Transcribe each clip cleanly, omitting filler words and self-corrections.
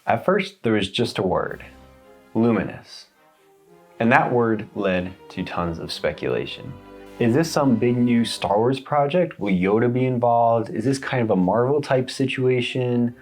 At first, there was just a word, luminous. And that word led to tons of speculation. Is this some big new Star Wars project? Will Yoda be involved? Is this kind of a Marvel type situation?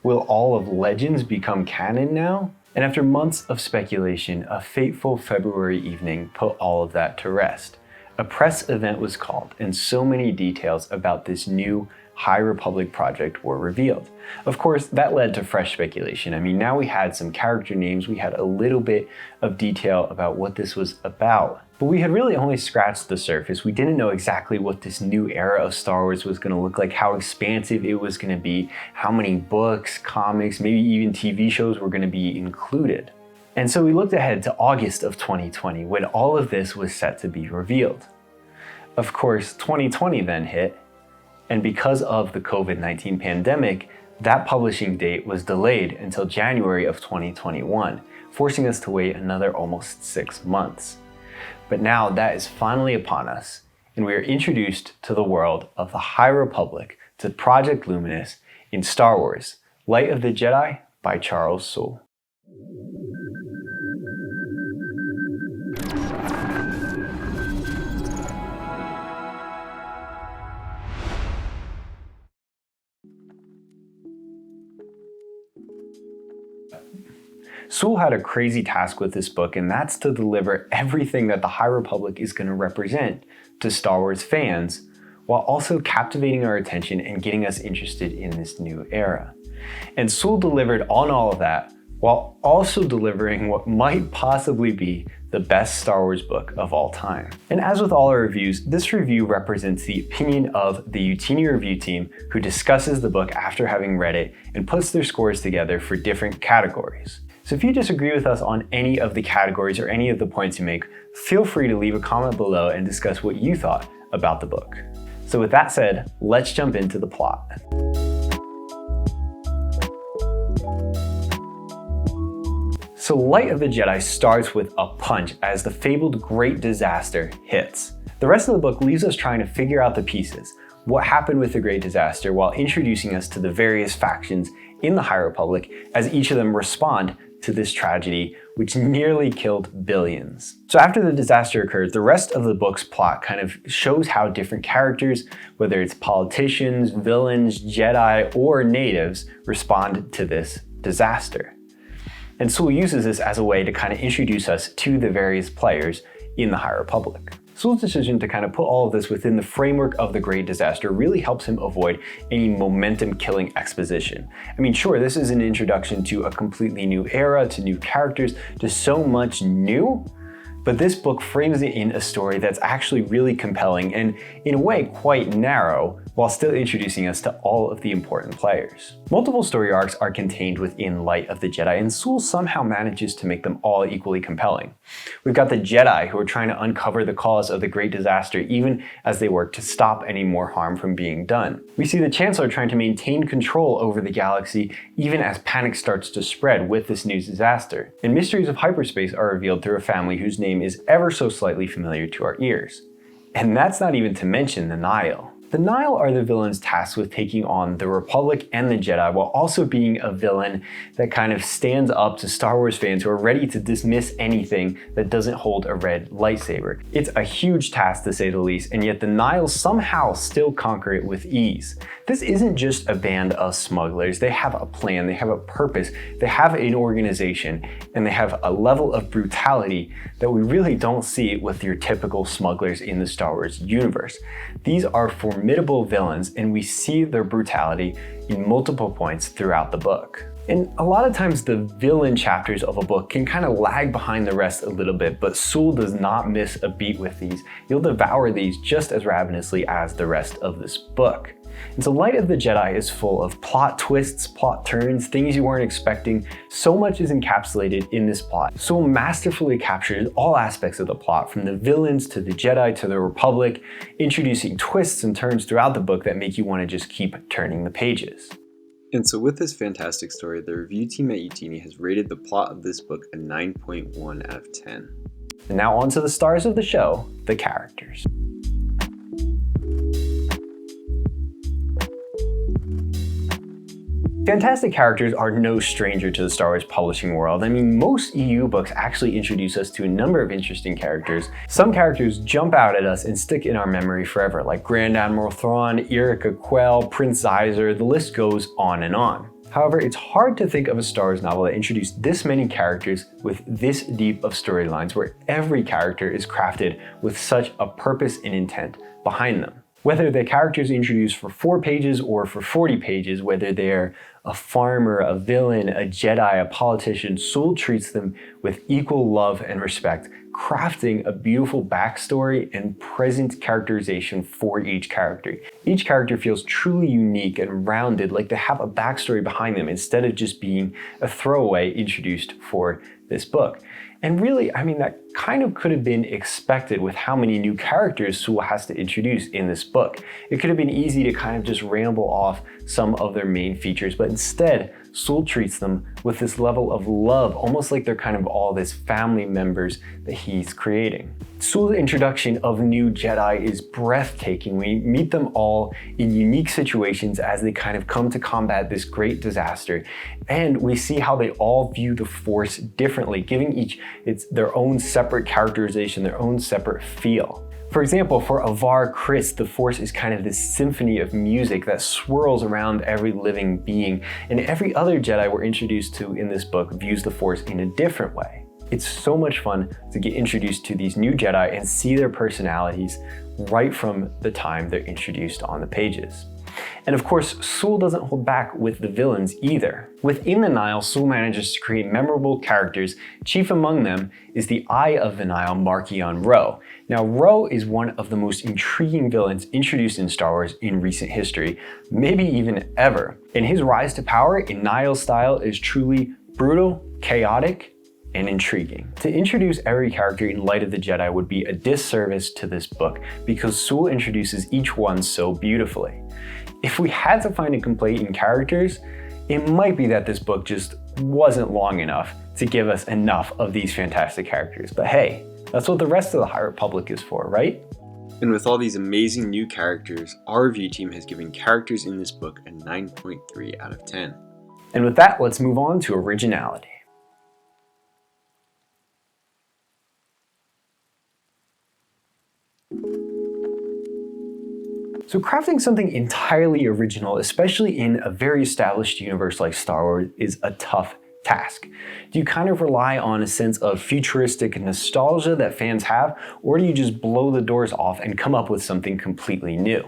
Will all of Legends become canon now? And after months of speculation, a fateful February evening put all of that to rest. A press event was called, and so many details about this new High Republic project were revealed. Of course, that led to fresh speculation. I mean, now we had some character names, we had a little bit of detail about what this was about. But we had really only scratched the surface. We didn't know exactly what this new era of Star Wars was going to look like, how expansive it was going to be, how many books, comics, maybe even TV shows were going to be included. And so we looked ahead to August of 2020 when all of this was set to be revealed. Of course, 2020 then hit, and because of the COVID-19 pandemic, that publishing date was delayed until January of 2021, forcing us to wait another almost 6 months. But now that is finally upon us, and we are introduced to the world of the High Republic, to Project Luminous in Star Wars: Light of the Jedi by Charles Soule. Soule had a crazy task with this book, and that's to deliver everything that the High Republic is going to represent to Star Wars fans, while also captivating our attention and getting us interested in this new era. And Soule delivered on all of that, while also delivering what might possibly be the best Star Wars book of all time. And as with all our reviews, this review represents the opinion of the Youtini review team, who discusses the book after having read it and puts their scores together for different categories. So if you disagree with us on any of the categories or any of the points you make, feel free to leave a comment below and discuss what you thought about the book. So with that said, let's jump into the plot. So Light of the Jedi starts with a punch as the fabled Great Disaster hits. The rest of the book leaves us trying to figure out the pieces, what happened with the Great Disaster, while introducing us to the various factions in the High Republic as each of them respond to this tragedy, which nearly killed billions. So after the disaster occurs, the rest of the book's plot kind of shows how different characters, whether it's politicians, villains, Jedi, or natives, respond to this disaster. And Soule uses this as a way to kind of introduce us to the various players in the High Republic. Soule's decision to kind of put all of this within the framework of the Great Disaster really helps him avoid any momentum-killing exposition. I mean, sure, this is an introduction to a completely new era, to new characters, to so much new, but this book frames it in a story that's actually really compelling and, in a way, quite narrow, while still introducing us to all of the important players. Multiple story arcs are contained within Light of the Jedi, and Soule somehow manages to make them all equally compelling. We've got the Jedi, who are trying to uncover the cause of the Great Disaster even as they work to stop any more harm from being done. We see the Chancellor trying to maintain control over the galaxy even as panic starts to spread with this new disaster. And mysteries of hyperspace are revealed through a family whose name is ever so slightly familiar to our ears. And that's not even to mention the Nihil. The Nihil are the villains tasked with taking on the Republic and the Jedi, while also being a villain that kind of stands up to Star Wars fans who are ready to dismiss anything that doesn't hold a red lightsaber. It's a huge task, to say the least, and yet the Nihil somehow still conquer it with ease. This isn't just a band of smugglers. They have a plan, they have a purpose, they have an organization, and they have a level of brutality that we really don't see with your typical smugglers in the Star Wars universe. These are formidable villains, and we see their brutality in multiple points throughout the book. And a lot of times the villain chapters of a book can kind of lag behind the rest a little bit, but Soule does not miss a beat with these. You'll devour these just as ravenously as the rest of this book. And so Light of the Jedi is full of plot twists, plot turns, things you weren't expecting. So much is encapsulated in this plot. Soule masterfully captures all aspects of the plot, from the villains to the Jedi to the Republic, introducing twists and turns throughout the book that make you want to just keep turning the pages. And so with this fantastic story, the review team at Youtini has rated the plot of this book a 9.1 out of 10. And now on to the stars of the show, the characters. Fantastic characters are no stranger to the Star Wars publishing world. I mean, most EU books actually introduce us to a number of interesting characters. Some characters jump out at us and stick in our memory forever, like Grand Admiral Thrawn, Yrica Quell, Prince Zyzer, the list goes on and on. However, it's hard to think of a Star Wars novel that introduced this many characters with this deep of storylines, where every character is crafted with such a purpose and intent behind them. Whether the characters introduced for 4 pages or for 40 pages, whether they're a farmer, a villain, a Jedi, a politician, Soule treats them with equal love and respect, crafting a beautiful backstory and present characterization for each character. Each character feels truly unique and rounded, like they have a backstory behind them instead of just being a throwaway introduced for this book. And really, I mean, that kind of could have been expected with how many new characters Soule has to introduce in this book. It could have been easy to kind of just ramble off some of their main features, but instead, Soule treats them with this level of love, almost like they're kind of all his family members that he's creating. Soule's introduction of new Jedi is breathtaking. We meet them all in unique situations as they kind of come to combat this great disaster, and we see how they all view the Force differently, giving each their own separate characterization, their own separate feel. For example, for Avar Kriss, the Force is kind of this symphony of music that swirls around every living being, and every other Jedi we're introduced to in this book views the Force in a different way. It's so much fun to get introduced to these new Jedi and see their personalities right from the time they're introduced on the pages. And of course, Soule doesn't hold back with the villains either. Within the Nile, Soule manages to create memorable characters. Chief among them is the Eye of the Nile, Marchion Ro. Now, Ro is one of the most intriguing villains introduced in Star Wars in recent history, maybe even ever. And his rise to power in Nile style is truly brutal, chaotic, and intriguing. To introduce every character in Light of the Jedi would be a disservice to this book because Soule introduces each one so beautifully. If we had to find a complaint in characters, it might be that this book just wasn't long enough to give us enough of these fantastic characters. But hey, that's what the rest of the High Republic is for, right? And with all these amazing new characters, our review team has given characters in this book a 9.3 out of 10. And with that, let's move on to Originality. So crafting something entirely original, especially in a very established universe like Star Wars, is a tough task. Do you kind of rely on a sense of futuristic nostalgia that fans have, or do you just blow the doors off and come up with something completely new?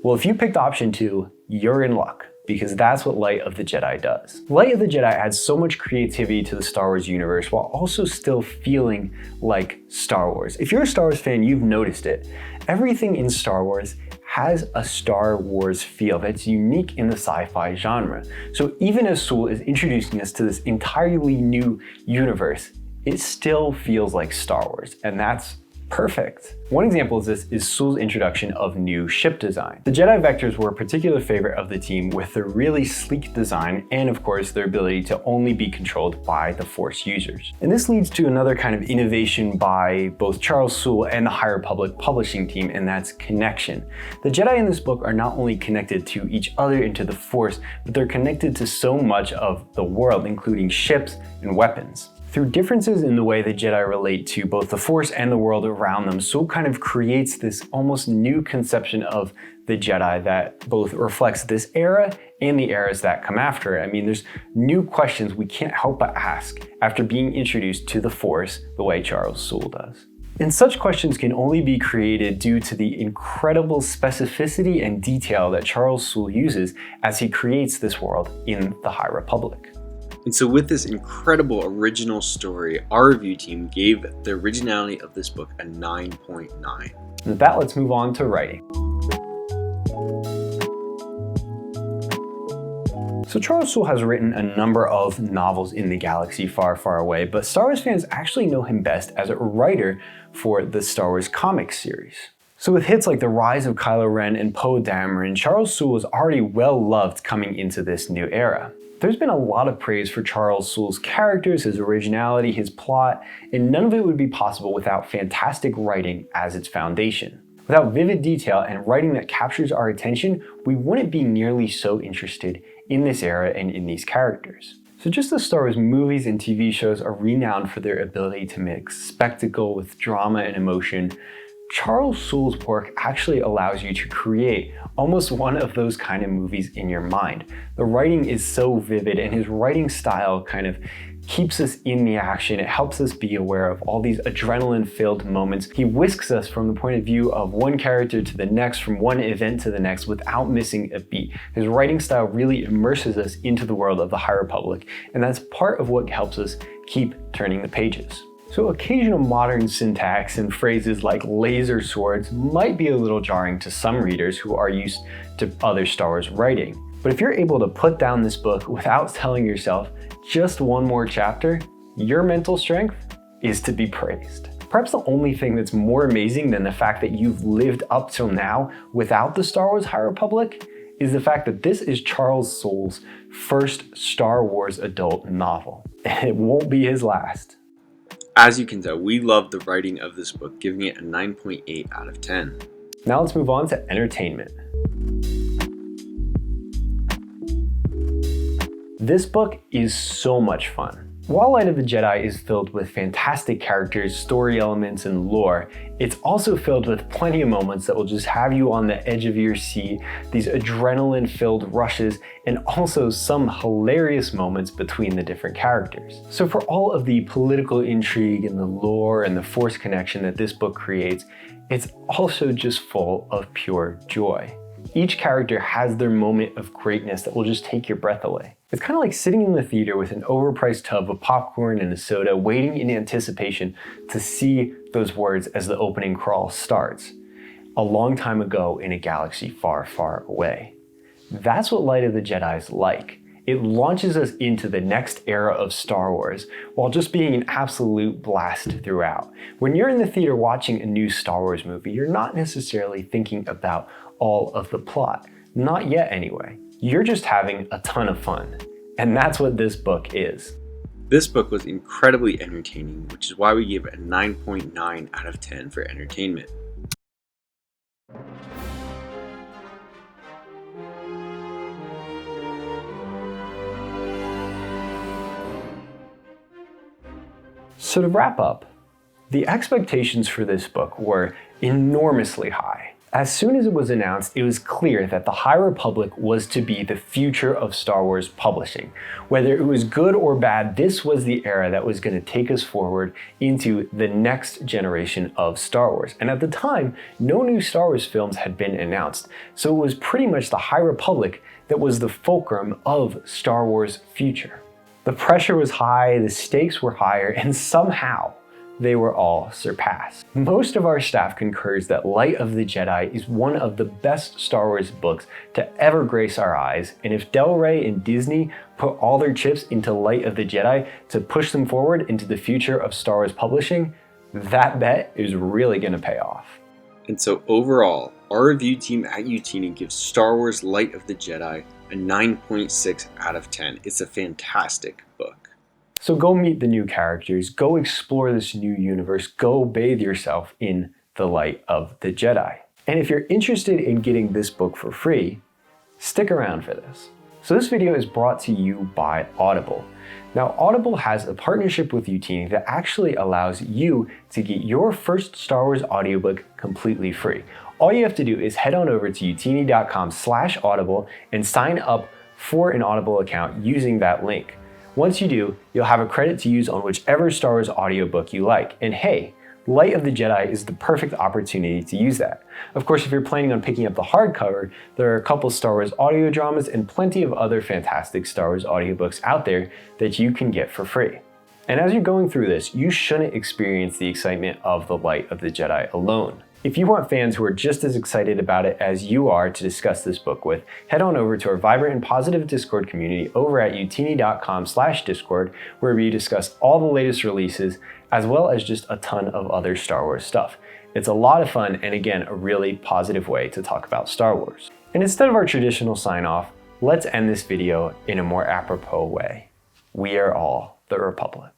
Well, if you picked option 2, you're in luck, because that's what Light of the Jedi does. Light of the Jedi adds so much creativity to the Star Wars universe while also still feeling like Star Wars. If you're a Star Wars fan, you've noticed it. Everything in Star Wars has a Star Wars feel that's unique in the sci-fi genre. So even as Soule is introducing us to this entirely new universe, it still feels like Star Wars, and that's perfect. One example of this is Soule's introduction of new ship design. The Jedi Vectors were a particular favorite of the team with their really sleek design and of course their ability to only be controlled by the Force users. And this leads to another kind of innovation by both Charles Soule and the High Republic publishing team, and that's connection. The Jedi in this book are not only connected to each other into the Force, but they're connected to so much of the world, including ships and weapons. Through differences in the way the Jedi relate to both the Force and the world around them, Soule kind of creates this almost new conception of the Jedi that both reflects this era and the eras that come after it. I mean, there's new questions we can't help but ask after being introduced to the Force the way Charles Soule does. And such questions can only be created due to the incredible specificity and detail that Charles Soule uses as he creates this world in the High Republic. And so with this incredible original story, our review team gave the originality of this book a 9.9. With that, let's move on to writing. So Charles Soule has written a number of novels in the galaxy far, far away, but Star Wars fans actually know him best as a writer for the Star Wars comic series. So with hits like The Rise of Kylo Ren and Poe Dameron, Charles Soule was already well loved coming into this new era. There's been a lot of praise for Charles Soule's characters, his originality, his plot, and none of it would be possible without fantastic writing as its foundation. Without vivid detail and writing that captures our attention, we wouldn't be nearly so interested in this era and in these characters. So just as Star Wars movies and TV shows are renowned for their ability to mix spectacle with drama and emotion, Charles Soule's work actually allows you to create almost one of those kind of movies in your mind. The writing is so vivid, and his writing style kind of keeps us in the action. It helps us be aware of all these adrenaline-filled moments. He whisks us from the point of view of one character to the next, from one event to the next, without missing a beat. His writing style really immerses us into the world of the High Republic, and that's part of what helps us keep turning the pages. So occasional modern syntax and phrases like laser swords might be a little jarring to some readers who are used to other Star Wars writing. But if you're able to put down this book without telling yourself just one more chapter, your mental strength is to be praised. Perhaps the only thing that's more amazing than the fact that you've lived up till now without the Star Wars High Republic is the fact that this is Charles Soule's first Star Wars adult novel. And it won't be his last. As you can tell, we love the writing of this book, giving it a 9.8 out of 10. Now let's move on to entertainment. This book is so much fun. While Light of the Jedi is filled with fantastic characters, story elements, and lore, it's also filled with plenty of moments that will just have you on the edge of your seat, these adrenaline-filled rushes, and also some hilarious moments between the different characters. So for all of the political intrigue and the lore and the Force connection that this book creates, it's also just full of pure joy. Each character has their moment of greatness that will just take your breath away. It's kind of like sitting in the theater with an overpriced tub of popcorn and a soda, waiting in anticipation to see those words as the opening crawl starts. A long time ago in a galaxy far, far away. That's what Light of the Jedi is like. It launches us into the next era of Star Wars while just being an absolute blast throughout. When you're in the theater watching a new Star Wars movie, you're not necessarily thinking about all of the plot. Not yet anyway. You're just having a ton of fun. And that's what this book is. This book was incredibly entertaining, which is why we give it a 9.9 out of 10 for entertainment. So to wrap up, the expectations for this book were enormously high. As soon as it was announced, it was clear that the High Republic was to be the future of Star Wars publishing. Whether it was good or bad, this was the era that was going to take us forward into the next generation of Star Wars. And at the time, no new Star Wars films had been announced, so it was pretty much the High Republic that was the fulcrum of Star Wars' future. The pressure was high, the stakes were higher, and somehow they were all surpassed. Most of our staff concurs that Light of the Jedi is one of the best Star Wars books to ever grace our eyes, and if Del Rey and Disney put all their chips into Light of the Jedi to push them forward into the future of Star Wars publishing, that bet is really gonna pay off. And so overall, our review team at Youtini gives Star Wars Light of the Jedi a 9.6 out of 10. It's a fantastic book. So go meet the new characters, go explore this new universe, go bathe yourself in the Light of the Jedi. And if you're interested in getting this book for free, stick around for this. So this video is brought to you by Audible. Now Audible has a partnership with Youtini that actually allows you to get your first Star Wars audiobook completely free. All you have to do is head on over to youtini.com/audible and sign up for an Audible account using that link. Once you do, you'll have a credit to use on whichever Star Wars audiobook you like. And hey, Light of the Jedi is the perfect opportunity to use that. Of course, if you're planning on picking up the hardcover, there are a couple Star Wars audio dramas and plenty of other fantastic Star Wars audiobooks out there that you can get for free. And as you're going through this, you shouldn't experience the excitement of the Light of the Jedi alone. If you want fans who are just as excited about it as you are to discuss this book with, head on over to our vibrant and positive Discord community over at youtini.com/discord, where we discuss all the latest releases, as well as just a ton of other Star Wars stuff. It's a lot of fun, and again, a really positive way to talk about Star Wars. And instead of our traditional sign-off, let's end this video in a more apropos way. We are all the Republic.